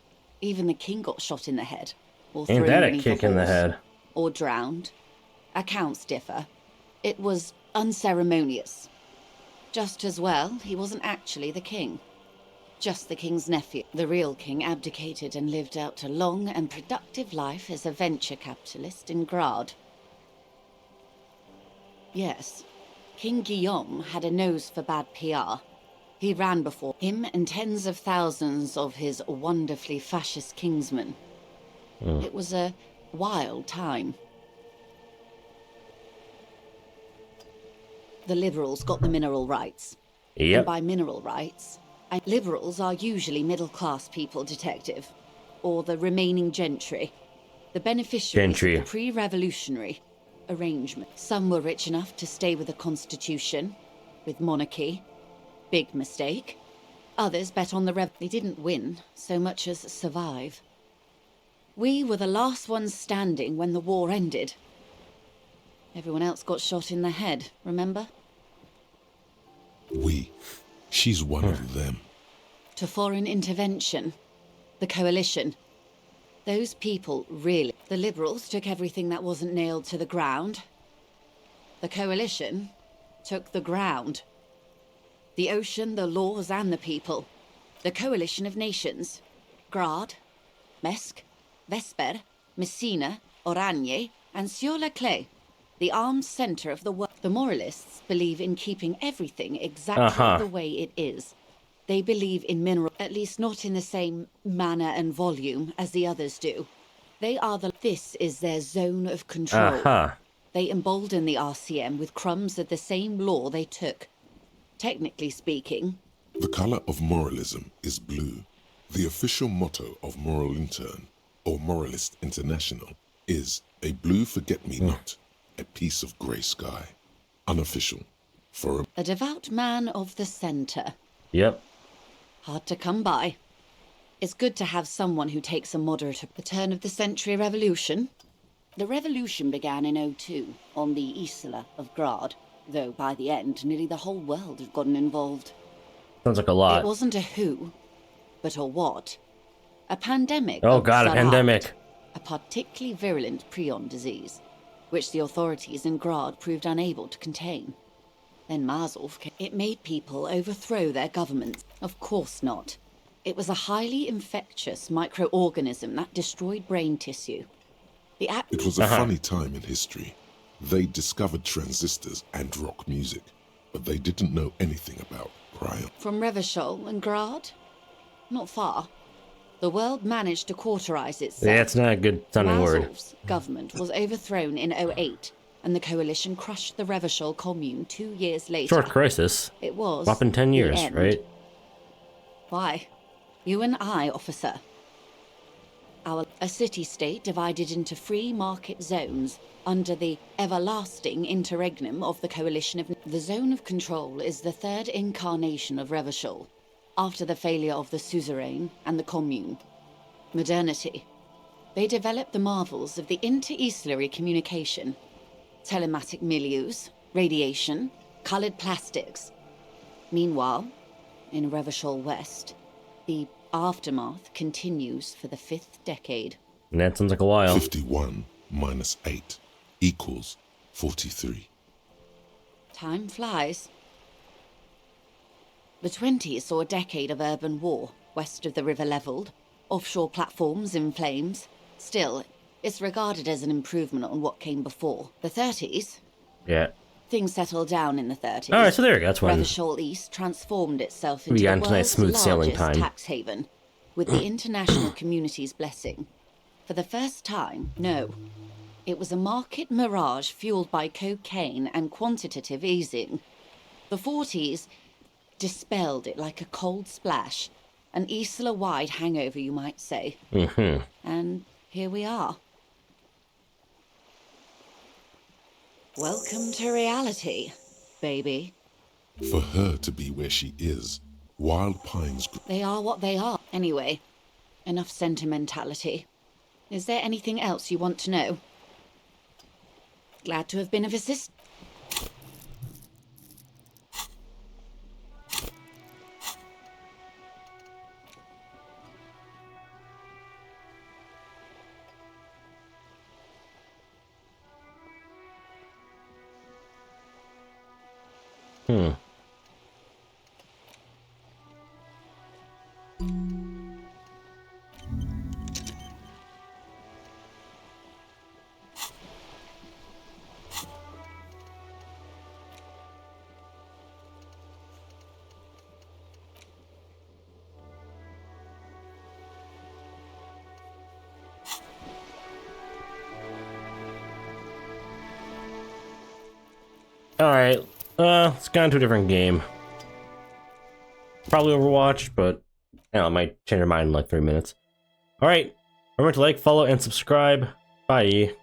Even the king got shot in the head. Or Ain't thrown that a beneath kick in the horse, head? Or drowned. Accounts differ. It was unceremonious. Just as well, he wasn't actually the king. Just the king's nephew. The real king abdicated and lived out a long and productive life as a venture capitalist in Grad. Yes, King Guillaume had a nose for bad PR. He ran before him and tens of thousands of his wonderfully fascist kingsmen. It was a wild time. The liberals got the mineral rights. Yep. And by mineral rights, liberals are usually middle-class people, Detective. Or the remaining gentry. The beneficiaries of the pre-revolutionary. arrangement. Some were rich enough to stay with the constitution, with monarchy. Big mistake. Others bet on the They didn't win so much as survive. We were the last ones standing when the war ended. Everyone else got shot in the head, remember? She's one of them. To foreign intervention. The coalition. Those people really... The liberals took everything that wasn't nailed to the ground. The coalition took the ground. The ocean, the laws, and the people. The coalition of nations. Grad, Mesk, Vesper, Messina, Oranje, and Sur-le-Clay. The armed center of the world. The moralists believe in keeping everything exactly the way it is. They believe in mineral, at least not in the same manner and volume as the others do. They are this is their zone of control. They embolden the RCM with crumbs of the same law they took. Technically speaking, the color of moralism is blue. The official motto of Moral Intern, or Moralist International, is a blue forget-me-not, a piece of grey sky. Unofficial. For a devout man of the center. Yep. Hard to come by. It's good to have someone who takes a moderate... The turn of the century revolution. The revolution began in 02 on the Isla of Grad, though by the end, nearly the whole world had gotten involved. Sounds like a lot. It wasn't a who, but a what. A pandemic. Oh god, a pandemic. A particularly virulent prion disease, which the authorities in Grad proved unable to contain. Then Mazov came. It made people overthrow their governments. Of course not. It was a highly infectious microorganism that destroyed brain tissue. It was a funny time in history. They discovered transistors and rock music, but they didn't know anything about prion. From Revachol and Grad? Not far. The world managed to cauterize itself. Yeah, it's not a good sounding word. Mazov's government was overthrown in 08, and the coalition crushed the Revachol commune 2 years later. Short crisis. It was. Up in 10 years, end. right? Why? You and I, officer. A city-state divided into free market zones under the everlasting interregnum of the coalition of... The zone of control is the third incarnation of Revachol, after the failure of the suzerain and the commune. Modernity. They developed the marvels of the inter-islary communication, telematic milieus, radiation, colored plastics. Meanwhile, in Revachol West, the aftermath continues for the 5th decade. And that sounds like a while. 51 minus 8 equals 43. Time flies. The 20s saw a decade of urban war, west of the river leveled, offshore platforms in flames. Still, it's regarded as an improvement on what came before. The 30s? Yeah. Things settled down in the 30s. Alright, so there we go. That's when Revachol East transformed itself into the got into nice smooth world's sailing largest time. tax haven, with the international community's blessing. For the first time, no. It was a market mirage fueled by cocaine and quantitative easing. The 40s dispelled it like a cold splash, an Isla-wide hangover, you might say. And here we are. Welcome to reality, baby. For her to be where she is, Wild Pines... They are what they are. Anyway, enough sentimentality. Is there anything else you want to know? Glad to have been of assistance. Alright, let's go into a different game. Probably Overwatch, but I might change your mind in like 3 minutes. Alright, remember to like, follow, and subscribe. Bye.